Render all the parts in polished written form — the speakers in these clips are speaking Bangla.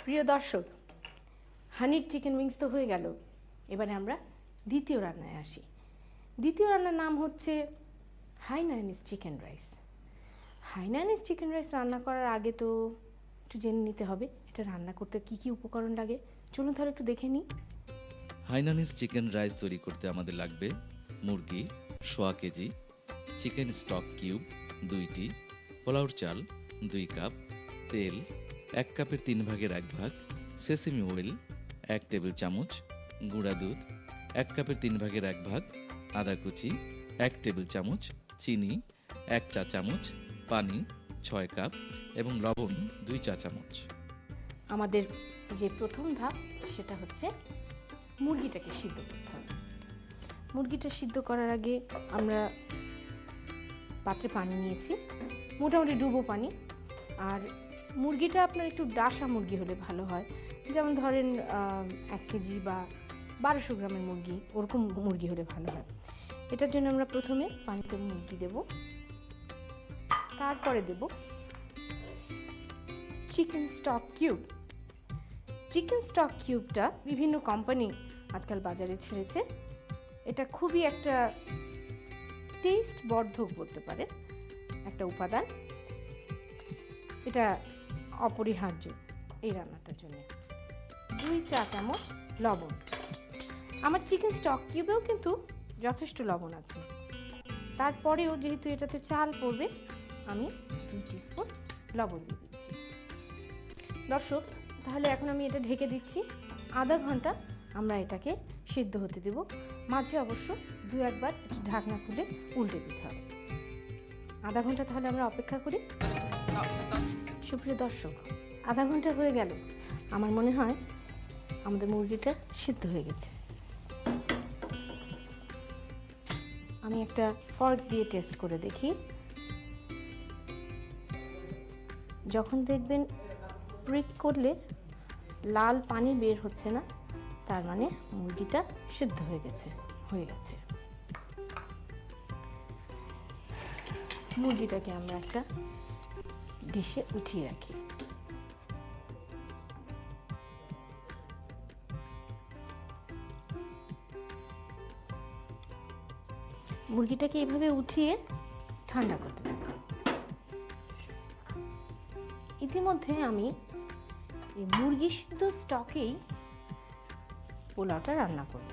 প্রিয় দর্শক, হানির চিকেন উইংস তো হয়ে গেল। এবারে আমরা দ্বিতীয় রান্নায় আসি। দ্বিতীয় রান্নার নাম হচ্ছে হাইনানিজ চিকেন রাইস। হাইনানিজ চিকেন রাইস রান্না করার আগে তো একটু জেনে নিতে হবে এটা রান্না করতে কি কি উপকরণ লাগে। চলুন তাহলে একটু দেখে নিই। হাইনানিজ চিকেন রাইস তৈরি করতে আমাদের লাগবে মুরগি 1.25 কেজি, চিকেন স্টক কিউব 2টি, পোলাওর চাল 2 কাপ, তেল 1 কাপের 3 ভাগের 1 ভাগ, সেসেমি অয়েল 1 টেবিল চামচ, গুঁড়া দুধ 1 কাপের 3 ভাগের 1 ভাগ, আদা কুচি 1 টেবিল চামচ, চিনি 1 চা চামচ, পানি 6 কাপ এবং লবণ 2 চা চামচ। আমাদের যে প্রথম ধাপ সেটা হচ্ছে মুরগিটাকে সিদ্ধ করতে হবে। মুরগিটা সিদ্ধ করার আগে আমরা পাত্রে পানি নিয়েছি, মোটামুটি ডুবো পানি। আর মুরগিটা আপনার একটু ডাসা মুরগি হলে ভালো হয়, যেমন ধরেন 1 কেজি বা 1200 গ্রামের মুরগি, ওরকম মুরগি হলে ভালো হয়। এটার জন্য আমরা প্রথমে পানিতে মুরগি দেব, তারপরে দেব chicken stock cube. Chicken stock কিউবটা বিভিন্ন কোম্পানি আজকাল বাজারে ছেড়েছে। এটা খুবই একটা টেস্ট বর্ধক বলতে পারে একটা উপাদান। এটা অপরিহার্য এই রান্নাটার জন্য। 2 চা চামচ লবণ। আমার চিকেন স্টক কিউবেও কিন্তু যথেষ্ট লবণ আছে, তারপরেও যেহেতু এটাতে চাল পড়বে আমি 2 টিস্পুন লবণ দিয়ে দিচ্ছি। দর্শক, তাহলে এখন আমি এটা ঢেকে দিচ্ছি। আধা ঘন্টা আমরা এটাকে সিদ্ধ হতে দেব। মাঝে অবশ্য 2-1 বার ঢাকনা খুলে উল্টে দিতে হবে। আধা ঘন্টা তাহলে আমরা অপেক্ষা করি। সুপ্রিয় দর্শক, আধা ঘন্টা হয়ে গেল। আমার মনে হয় আমাদের মুরগিটা সিদ্ধ হয়ে গেছে। আমি একটা ফর্ক দিয়ে টেস্ট করে দেখি। যখন দেখবেন প্রিক করলে লাল পানি বের হচ্ছে না, তার মানে মুরগিটা সিদ্ধ হয়ে গেছে। মুরগিটাকে আমরা একটা ডিশে উঠিয়ে রাখি। মুরগিটাকে এভাবে উঠিয়ে ঠান্ডা করতে থাকি। ইতিমধ্যে আমি এই মুরগি সিদ্ধ স্টকেই পোলাওটা রান্না করব,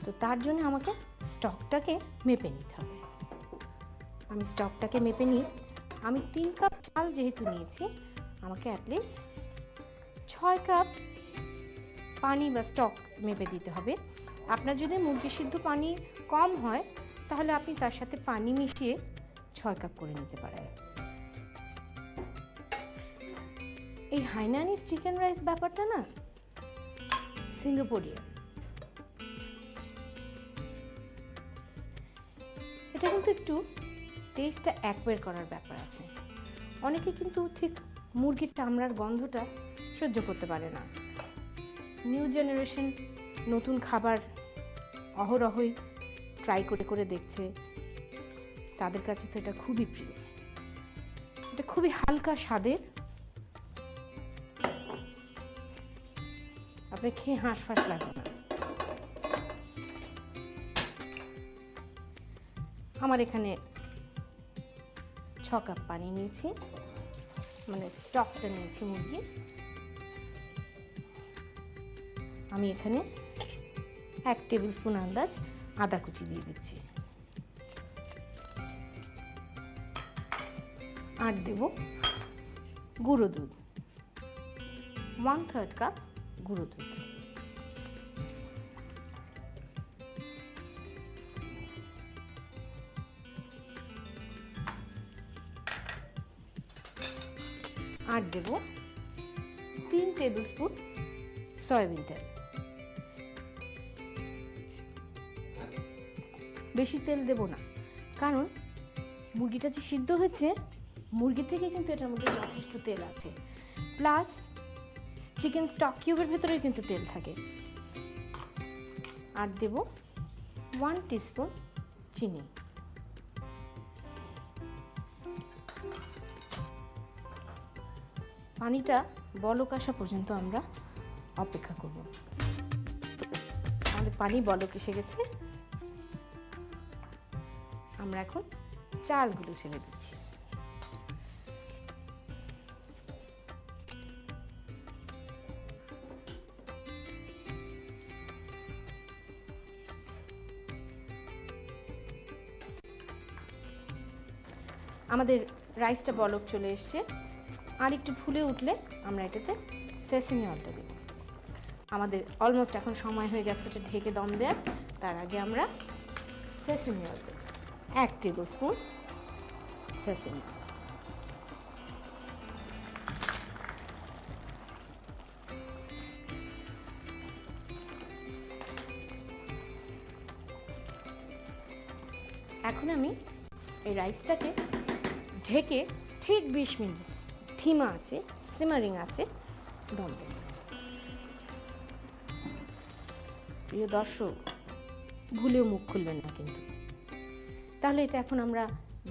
তো তার জন্য আমাকে স্টকটাকে মেপে নিতে হবে। আমি স্টকটাকে মেপে নিই। আমি 3 কাপ চাল যেহেতু নিয়েছি, আমাকে অ্যাটলিস্ট 6 কাপ পানি বা স্টক মেপে দিতে হবে। আপনার যদি মুরগি সিদ্ধ পানি কম হয় তাহলে আপনি তার সাথে পানি মিশিয়ে 6 কাপ করে নিতে পারেন। এই হাইনানিজ চিকেন রাইস ব্যাপারটা না সিঙ্গাপুরিয়ান। এটা কিন্তু একটু টেস্টটা অ্যাকোয়ার করার ব্যাপার আছে। অনেকে কিন্তু ঠিক মুরগির চামড়ার গন্ধটা সহ্য করতে পারে না। নিউ জেনারেশন নতুন খাবার অহরহই ট্রাই করে দেখছে, তাদের কাছে তো এটা খুবই প্রিয়। এটা খুবই হালকা স্বাদের, আপনি খেয়ে হাঁসফাঁস লাগবে না। আমার এখানে 6 কাপ পানি নিয়েছি, মানে স্টকটা নিয়েছি মুরগি। আমি এখানে 1 টেবিল স্পুন আন্দাজ আদা কুচি দিয়ে দিচ্ছি। আর দেব গুঁড়ো দুধ, 1/3 কাপ গুঁড়ো দুধ। আর দেব 3 টেবিল স্পুন সয়াবিন তেল। বেশি তেল দেব না, কারণ মুরগিটা যে সিদ্ধ হয়েছে মুরগি থেকে কিন্তু এটার মধ্যে যথেষ্ট তেল আছে, প্লাস চিকেন স্টক কিউবের ভেতরেও কিন্তু তেল থাকে। আর দেব 1 টিস্পুন চিনি। পানিটা বলক আসা পর্যন্ত আমরা অপেক্ষা করব। আমাদের পানি বলক এসে গেছে, আমরা এখন চালগুলো ঢেলে দিচ্ছি। আমাদের রাইসটা বলক চলে এসছে, আর একটু ফুলে উঠলে আমরা এটাতে সেসেমি অয়েলটা দেব। আমাদের অলমোস্ট এখন সময় হয়ে গেছে এটা ঢেকে দম দেওয়ার। তার আগে আমরা সেসেমি অয়েল দেব, 1 টেবিল স্পুন সেসেমি। এখন আমি এই রাইসটাকে ঢেকে ঠিক 20 মিনিট ধিমা আছে, সিমারিং আছে দম দেব। প্রিয় দর্শক, ভুলেও মুখ খুলবেন না কিন্তু। তাহলে এটা এখন আমরা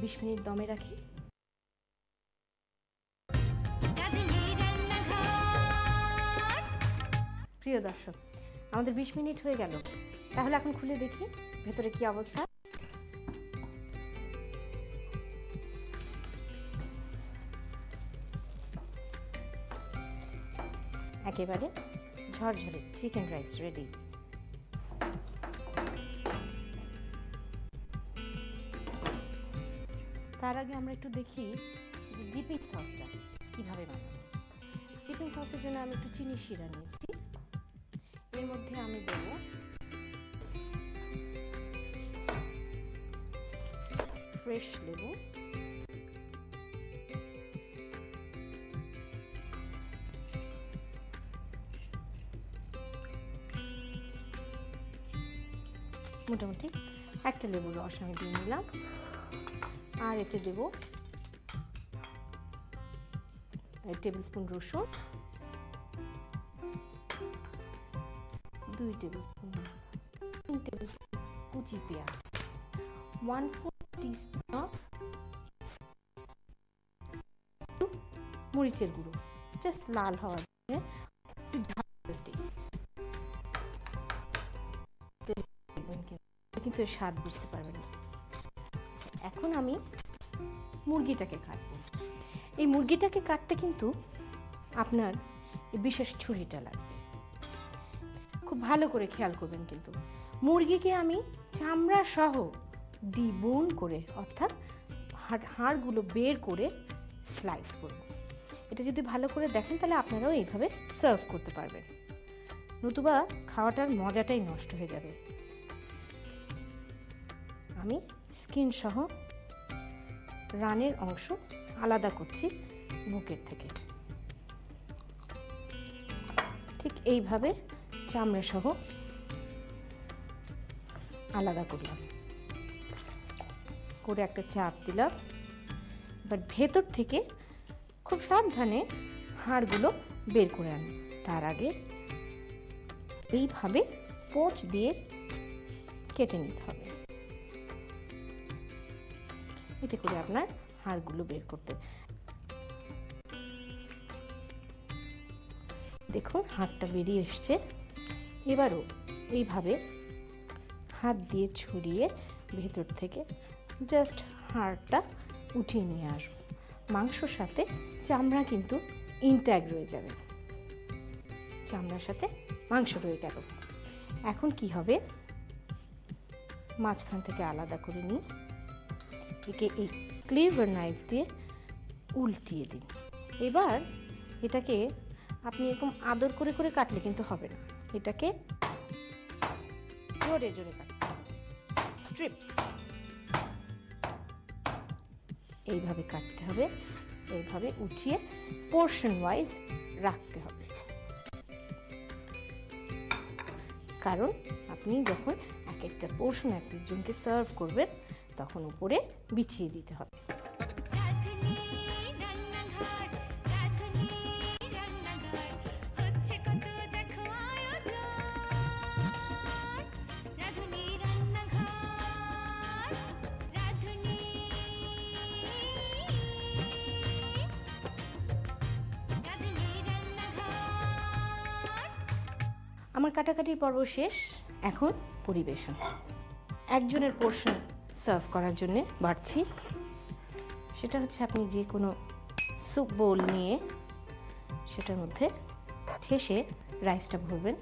20 মিনিট দমে রাখি। প্রিয় দর্শক, আমাদের 20 মিনিট হয়ে গেল। তাহলে এখন খুলে দেখি ভেতরে কি অবস্থা। একেবারে ঝরঝরে চিকেন রাইস রেডি। তার আগে আমরা একটু দেখি যে ডিপিং সসটা কিভাবে বানাবো। ডিপিং সসের জন্য আমি একটু চিনি শিরা নিয়েছি, এর মধ্যে আমি দেব ফ্রেশ লেবু, মোটামুটি 1 লেবুর রস আমি দিয়ে নিলাম। আর এতে দেব 1 টেবিল স্পুন রসুন, 2 টেবিল স্পুন, 3 টেবিল স্পুন কুচি পেঁয়াজ, 1/4 টিস্পুন মরিচের গুঁড়ো, জাস্ট লাল হওয়ার জন্য। কিন্তু স্বাদ বুঝতে পারবেন না। এখন আমি মুরগিটাকে কাটবো। এই মুরগিটাকে কাটতে কিন্তু আপনার এই বিশেষ ছুরিটা লাগবে। খুব ভালো করে খেয়াল করবেন কিন্তু মুরগিকে আমি চামড়া সহ ডিবোন করে, অর্থাৎ হাড়গুলো বের করে স্লাইস করব। এটা যদি ভালো করে দেখেন তাহলে আপনারাও এইভাবে সার্ভ করতে পারবেন, নতুবা খাওয়াটার মজাটাই নষ্ট হয়ে যাবে। আমি স্কিন সহ রানের অংশ আলাদা করছি বুকের থেকে। ঠিক এইভাবে চামড়া সহ আলাদা করলাম, করে একটা চাপ দিলাম। এবার ভেতর থেকে খুব সাবধানে হাড়গুলো বের করে আনি। তার আগে এইভাবে পোঁচ দিয়ে কেটে নিতে হবে, এতে করে আপনার হাড়গুলো বের করতে। দেখুন হাড়টা বেরিয়ে এসছে। এবারও এইভাবে হাত দিয়ে ছড়িয়ে ভেতর থেকে জাস্ট হাড়টা উঠিয়ে নিয়ে আসবো। মাংসর সাথে চামড়া কিন্তু ইনট্যাক্ট রয়ে যাবে, চামড়ার সাথে মাংস রয়ে গেল। এখন কি হবে, মাঝখান থেকে আলাদা করে নিই, একে এই ক্লিভার নাইফ দিয়ে উল্টিয়ে দিন। এবার এটাকে আপনি এরকম আদর করে করে কাটলে কিন্তু হবে না, এটাকে জোরে জোরে কাটতে হবে। স্ট্রিপস এইভাবে কাটতে হবে, এইভাবে উঠিয়ে পোর্শন ওয়াইজ রাখতে হবে। কারণ আপনি যখন এক একটা পোর্শন একজনকে সার্ভ করবেন তখন উপরে বিছিয়ে দিতে হবে। আমার কাটাকাটির পর্ব শেষ, এখন পরিবেশন। একজনের পোর্শন সার্ভ করার জন্য বাড়ছি। সেটা হচ্ছে আপনি যে কোনো স্যুপ বোল নিয়ে সেটার মধ্যে ঠেসে রাইসটা ভরবেন।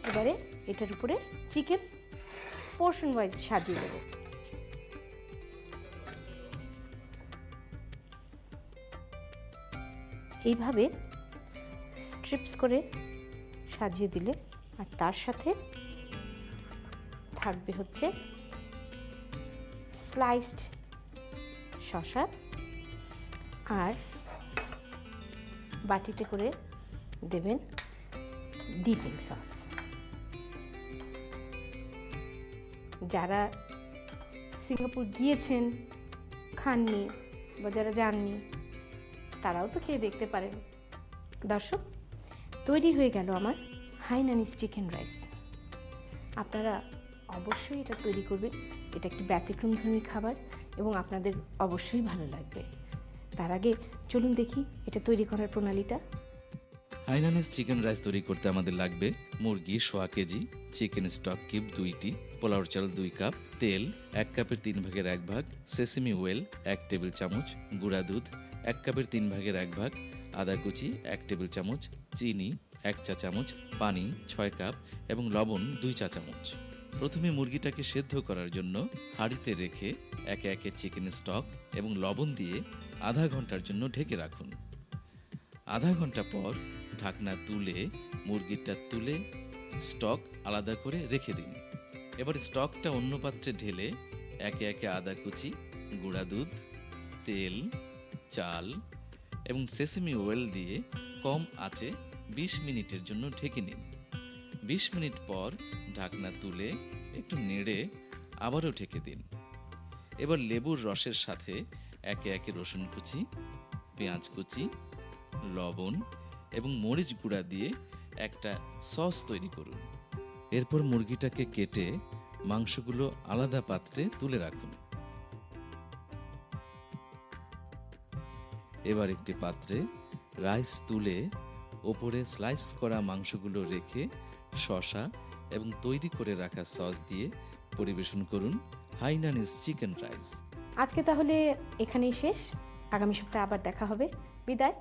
এবারে এটার উপরে চিকেন পোর্শন ওয়াইজ সাজিয়ে দেব। এইভাবে স্ট্রিপস করে সাজিয়ে দিলে, আর তার সাথে থাকবে হচ্ছে স্লাইসড শসা, আর বাটিতে করে দেবেন ডিপিং সস। যারা সিঙ্গাপুর গিয়েছেন, খাননি, বা যারা যাননি, তারাও তো খেয়ে দেখতে পারেন। দর্শক, তৈরি হয়ে গেল আমার হাইনানিজ চিকেন রাইস। আপনারা অবশ্যই এটা তৈরি করবেন। এটা একটি ব্যতিক্রমধর্মী খাবার এবং আপনাদের অবশ্যই ভালো লাগবে। তার আগে চলুন দেখি এটা তৈরি করার প্রণালীটা। হাইনানিজ চিকেন রাইস তৈরি করতে আমাদের লাগবে মুরগি 1.5 কেজি, চিকেন স্টক কিউব 2টি, পোলাওর চাল 2 কাপ, তেল 1 কাপের 3 ভাগের 1 ভাগ, সেসেমি ওয়েল 1 টেবিল চামচ, গুঁড়া দুধ 1 কাপের 3 ভাগের 1 ভাগ, আদা কুচি 1 টেবিল চামচ, চিনি 1 চা চামচ, পানি 6 কাপ এবং লবণ 2 চা চামচ। প্রথমে মুরগিটাকে সেদ্ধ করার জন্য হাঁড়িতে রেখে একে একে চিকেন স্টক এবং লবণ দিয়ে আধা ঘন্টার জন্য ঢেকে রাখুন। আধা ঘন্টা পর ঢাকনা তুলে মুরগিটা তুলে স্টক আলাদা করে রেখে দিন। এবার স্টকটা অন্য পাত্রে ঢেলে একে একে আদা কুচি, গুঁড়া দুধ, তেল, চাল এবং সেসেমি ওয়েল দিয়ে কম আঁচে 20 মিনিটের জন্য ঢেকে নিন। 20 মিনিট পর ঢাকনা তুলে একটু নেড়ে আবারও ঢেকে দিন। এবার লেবুর রসের সাথে একে একে রসুন কুচি, পেঁয়াজ কুচি, লবণ এবং মরিচ গুঁড়া দিয়ে একটা সস তৈরি করুন। এরপর মুরগিটাকে কেটে মাংসগুলো আলাদা পাত্রে তুলে রাখুন। এবার একটি পাত্রে রাইস তুলে ওপরে স্লাইস করা মাংসগুলো রেখে শসা এবং তৈরি করে রাখা সস দিয়ে পরিবেশন করুন হাইনানিজ চিকেন রাইস। আজকে তাহলে এখানেই শেষ। আগামী সপ্তাহে আবার দেখা হবে। বিদায়।